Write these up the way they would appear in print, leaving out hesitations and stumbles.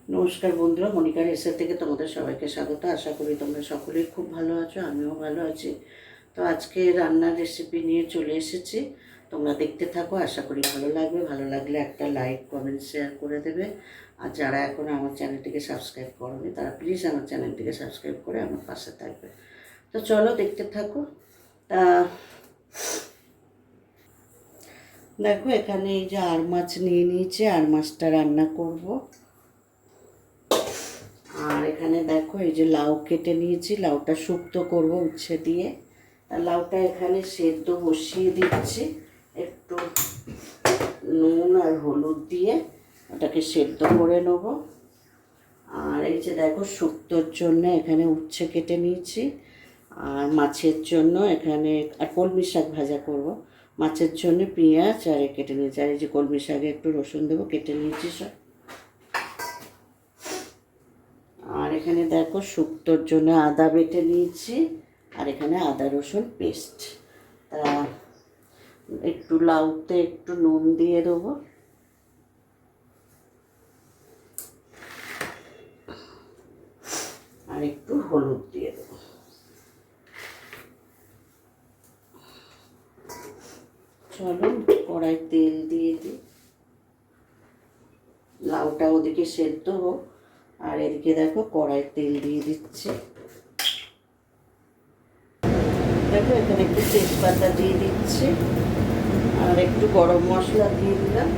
নমস্কার বন্ধুরা, মনিকার এসে থেকে তোমাদের সবাইকে স্বাগত। আশা করি তোমরা সকলেই খুব ভালো আছো, আমিও ভালো আছি। তো আজকে রান্নার রেসিপি নিয়ে চলে এসেছি, তোমরা দেখতে থাকো। আশা করি ভালো লাগবে। ভালো লাগলে একটা লাইক, কমেন্ট, শেয়ার করে দেবে। আর যারা এখন আমার চ্যানেলটিকে সাবস্ক্রাইব করোনি তারা প্লিজ আমার চ্যানেলটিকে সাবস্ক্রাইব করে আমার পাশে থাকবে। তো চলো দেখতে থাকো। তা দেখো, এখানে এই যে আর মাছ নিয়ে নিয়েছি, আর মাছটা রান্না করব। আর এখানে দেখো এই যে লাউ কেটে নিয়েছি, লাউটা শুক্তো করব উচ্ছে দিয়ে। আর লাউটা এখানে সেদ্ধ বসিয়ে দিচ্ছি, একটু নুন আর হলুদ দিয়ে ওটাকে সেদ্ধ করে নেব। আর এই যে দেখো, শুক্তোর জন্য এখানে উচ্ছে কেটে নিয়েছি, আর মাছের জন্য এখানে আর কলমি শাক ভাজা করব। মাছের জন্য পেঁয়াজ আর কেটে নিয়েছি, আর এই যে কলমি শাকে একটু রসুন দেবো, কেটে নিয়েছি সব। আর এখানে দেখো, শুক্তোর জন্য আদা বেটে নিয়েছি, আর এখানে আদা রসুন পেস্ট। তা একটু লাউতে একটু নুন দিয়ে দেবো, আর একটু হলুদ দিয়ে দেবো। চলো কড়াই তেল দিয়ে দিই, লাউটা ওদিকে সেদ্ধ হোক, আর এদিকে দেখো কড়াই তেল দিয়ে দিচ্ছি। দেখো এখানে একটু তেজপাতা দিয়ে দিচ্ছি, আর একটু গরম মশলা দিয়ে দিলাম,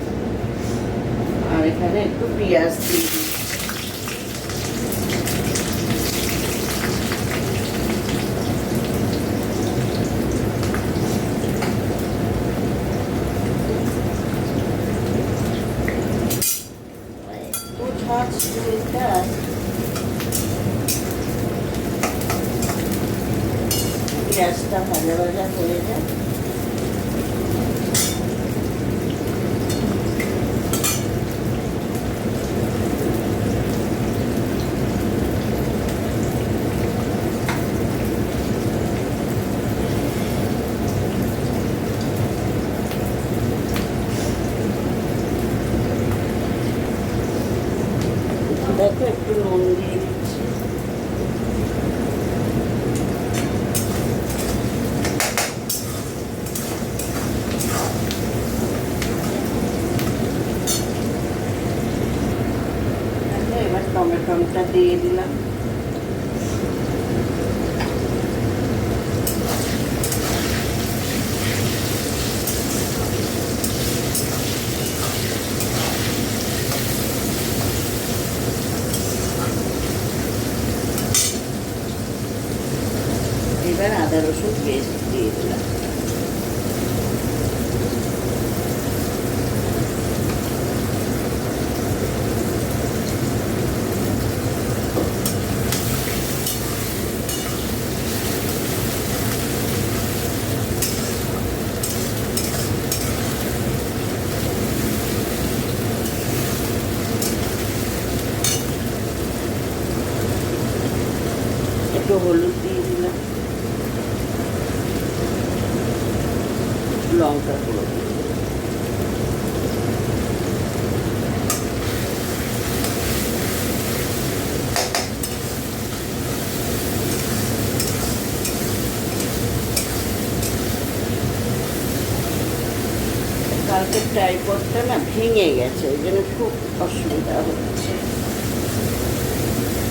আর এখানে একটু পেঁয়াজ দিয়ে দিচ্ছি। পেঁয়াজটা ভাজা ভাজা হয়ে যায়, দেখো একটু নুন দিয়ে দিচ্ছি। এবার টমেটোটা দিয়ে দিলাম। এবার আদা রসুন পেস্ট দিয়ে দিলাম। একটু হলুদ দিয়ে দিলাম, লঙ্কা গুঁড়ো দিয়ে দিলাম। কালকে ট্রাইপডটা না ভেঙে গেছে, ওই জন্য খুব অসুবিধা হচ্ছে।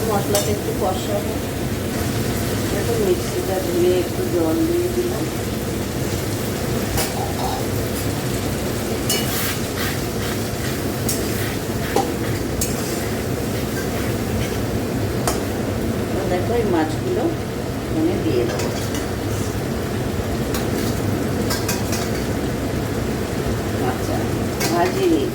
মশলাটা একটু কষাবো, একটু মিক্সিটা ধুয়ে একটু জল দিয়ে দিলাম। দেখো এই মাছগুলো এখানে দিয়ে দেবো। আচ্ছা, ভাজি নিই।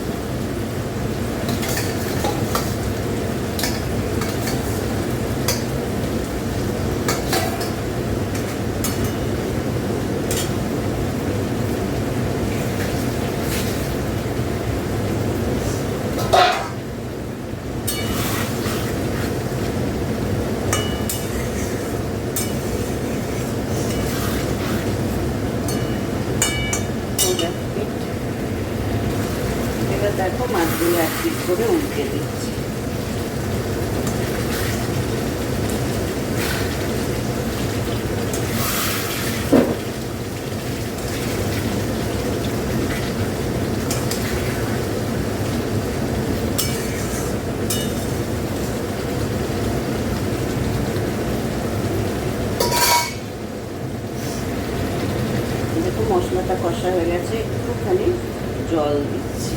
দেখো মাছগুলো এক পিট করে উল্টে দিচ্ছি। কষা হয়ে গেছে, একটুখানি জল দিচ্ছি।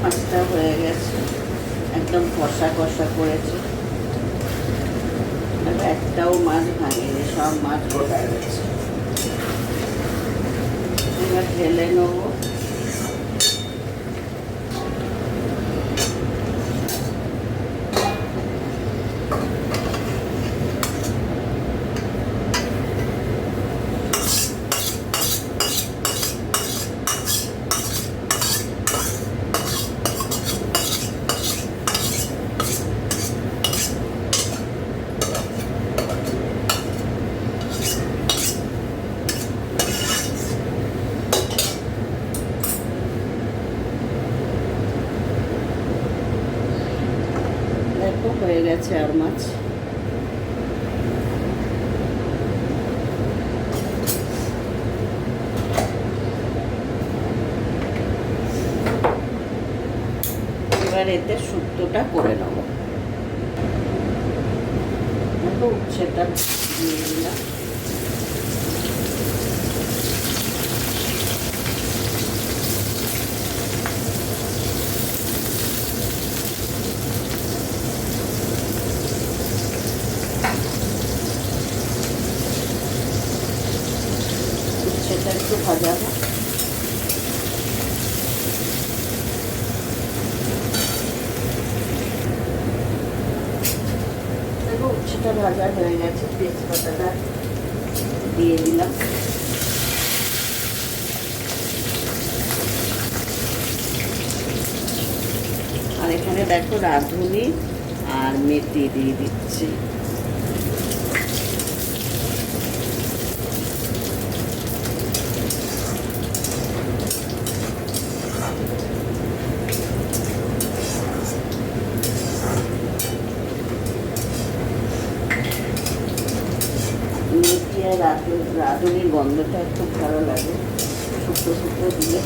মাছটা হয়ে গেছে, একদম কষা কষা করেছে, একটাও মাছ ভাঙেনি, সব মাছ গোটা গেছে। এবার ঢেলে নেবো। হয়ে গেছে আর মাছ। এবার এতে শুক্তোটা করে নেব। উচ্ছেটা দিয়ে দিলাম। সেটা একটু ভাজা হোক। দেখো উচ্ছেটা ভাজা হয়ে গেছে, তেজপাতাটা দিয়ে দিলাম। আর এখানে দেখো রাঁধুনি আর মেথি দিয়ে দিচ্ছি। মেথি আর রাঁধুনির গন্ধটা খুব ভালো লাগে, শুকনো শুকনো দিলে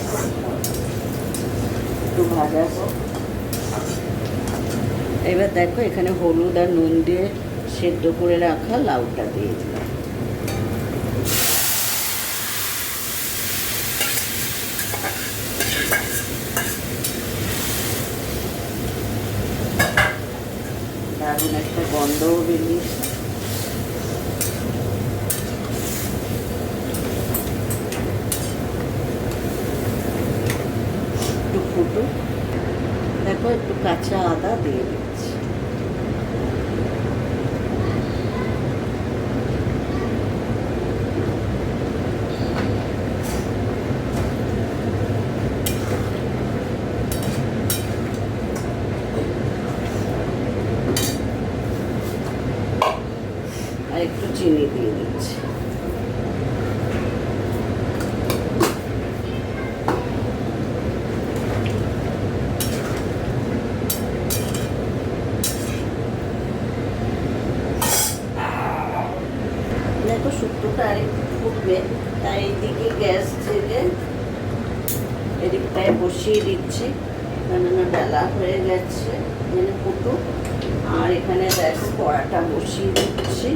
একটু ভাজা হোক। এবার দেখো এখানে হলুদ আর নুন দিয়ে সেদ্ধ করে রাখা লাউটা দিয়ে দিলাম। দারুণ একটা গন্ধও বেরিয়েছে। একটু ফুটো, দেখো একটু কাঁচা আদা দিয়ে দিচ্ছি। আর একটু চিনি দিয়ে দিচ্ছি। দেখো শুক্তোটা আরেকটু ফুটবে, তাই এইদিকে গ্যাস ছেড়ে এদিকটায় বসিয়ে দিচ্ছি। কেননা ডালা হয়ে গেছে, এখানে ফুটুক। আর এখানে দেখো কড়াটা বসিয়ে দিচ্ছি,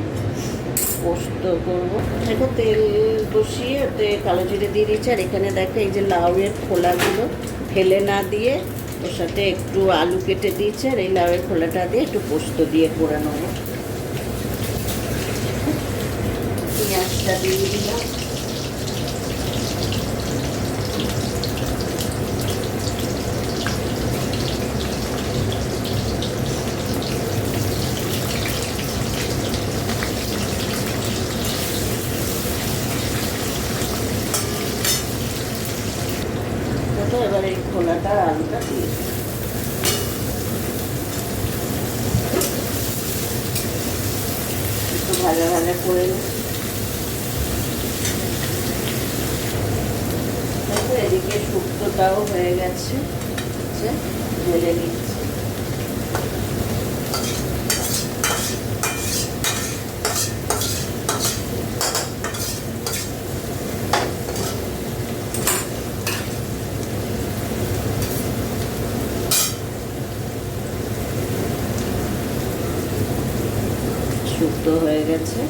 পোস্ত করবো। দেখো তেল বসিয়ে ওতে কালো জিরে দিয়ে দিচ্ছি। আর এখানে দেখো এই যে লাউয়ের খোলাগুলো ফেলে না দিয়ে ওর সাথে একটু আলু কেটে দিয়েছি, আর এই লাউয়ের খোলাটা দিয়ে একটু পোস্ত দিয়ে করে নেবো। পেঁয়াজটা দিয়ে দিলাম। এবার এই খোলাটা আলুটা দিয়ে একটু ভাজা ভাজা করে দেখো এদিকে শুক্তোটাও হয়ে গেছে। গেছে, ঢেলে নিচ্ছি। শুক্ত হয়ে গেছে।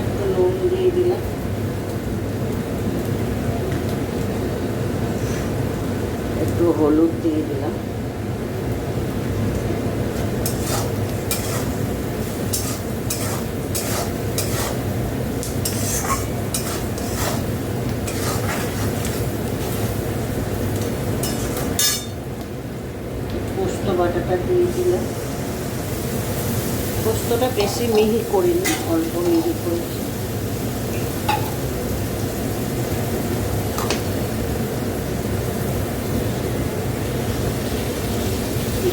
একটু নুন দিয়ে দিলাম, একটু হলুদ দিয়ে দিলাম, পোস্ত বাটাটা দিয়ে দিলাম। পোস্তটা বেশি মিহি করিনি, অল্প মিহি করেছি।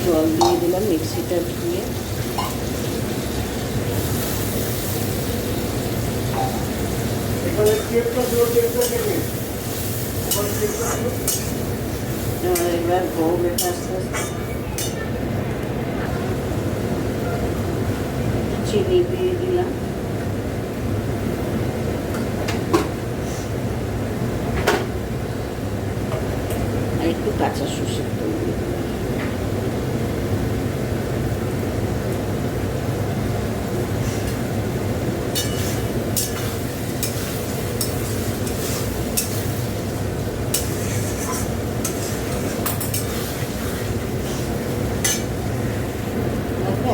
জল দিয়ে দিলাম মিক্সিটা ধুয়ে। এবার ভোগ আস্তে আস্তে চিনি দিয়ে দিলাম, আর একটু কাঁচা সর্ষের তেল দিয়ে দিলাম।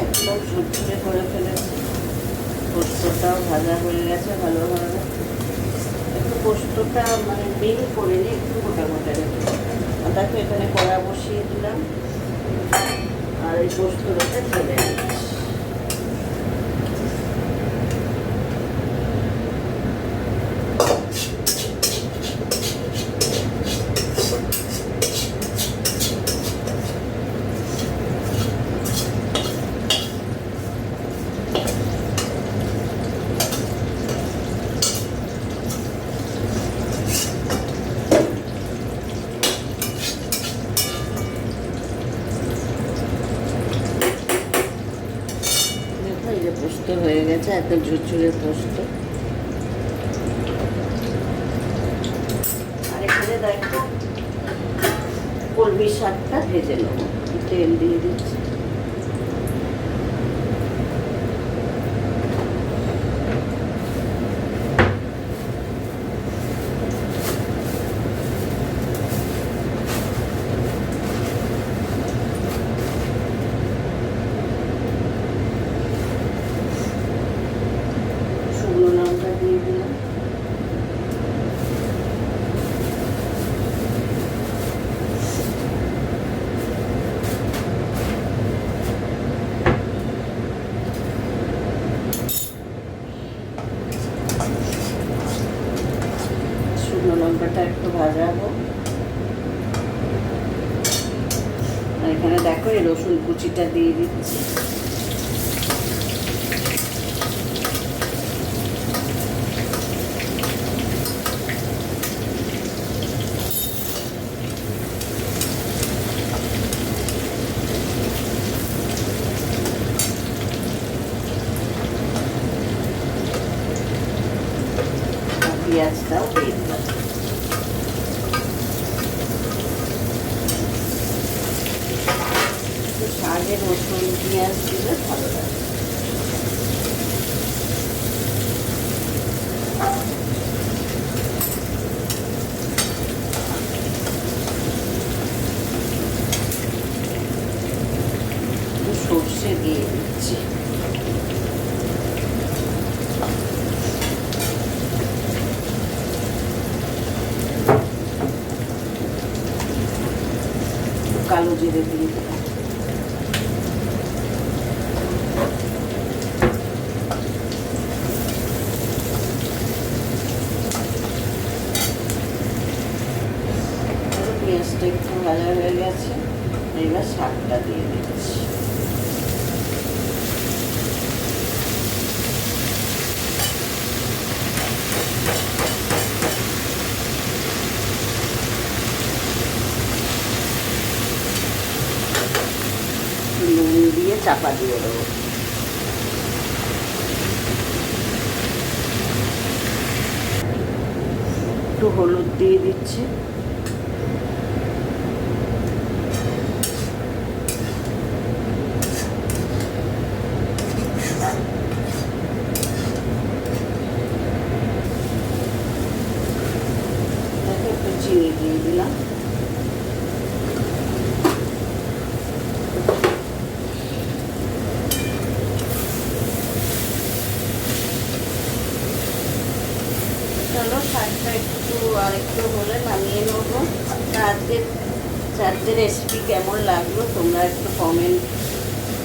একদম ঝুরঝুরে করে ফেলেছি। পোস্তটাও ভাজা হয়ে গেছে ভালোভাবে। একটু পোস্তটা মানে মিহি করে নিয়ে একটু গোটা গোটা রেখে, দেখো এখানে কড়া বসিয়ে দিলাম আর এই পোস্তটা ঢেলে দিচ্ছি। পোস্ত হয়ে গেছে, এত ঝুরঝুরে পোস্ত। আর এখানে দেখো কলমি শাকটা ভেজে নেবো, তেল দিয়ে দিচ্ছি। লঙ্কাটা একটু ভাজাবো। আর এখানে দেখো এই রসুন কুচিটা দিয়ে দিচ্ছি। পেঁয়াজটাও দিয়ে দিলাম। শাকে রসুন পেঁয়াজ দিলে ভালো লাগে। সর্ষে দিয়ে দিচ্ছি। কালো জিরে দিয়ে দিলাম। পেঁয়াজটা একটু ভাজা হয়ে গেছে, এবার শাকটা দিয়ে দিচ্ছি। দিয়ে চাপা দিয়ে দেবো। একটু হলুদ দিয়ে দিচ্ছি। একটু চিনি দিয়ে দিলাম। চলো শাকটা একটু আর একটু হলে নামিয়ে নেবো। আজকের রেসিপি কেমন লাগলো তোমরা একটু কমেন্ট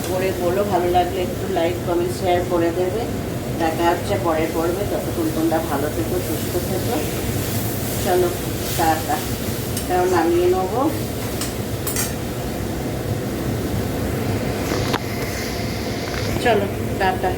করে বলো, ভালো লাগলে একটু লাইক কমেন্ট শেয়ার করে দেবে। দেখা হচ্ছে পরের পর্বে, ততক্ষণ তোমরা ভালো থেকো, সুস্থ থেকো। চলো টাটা, কারণ নামিয়ে নেবো। চলো টাটা।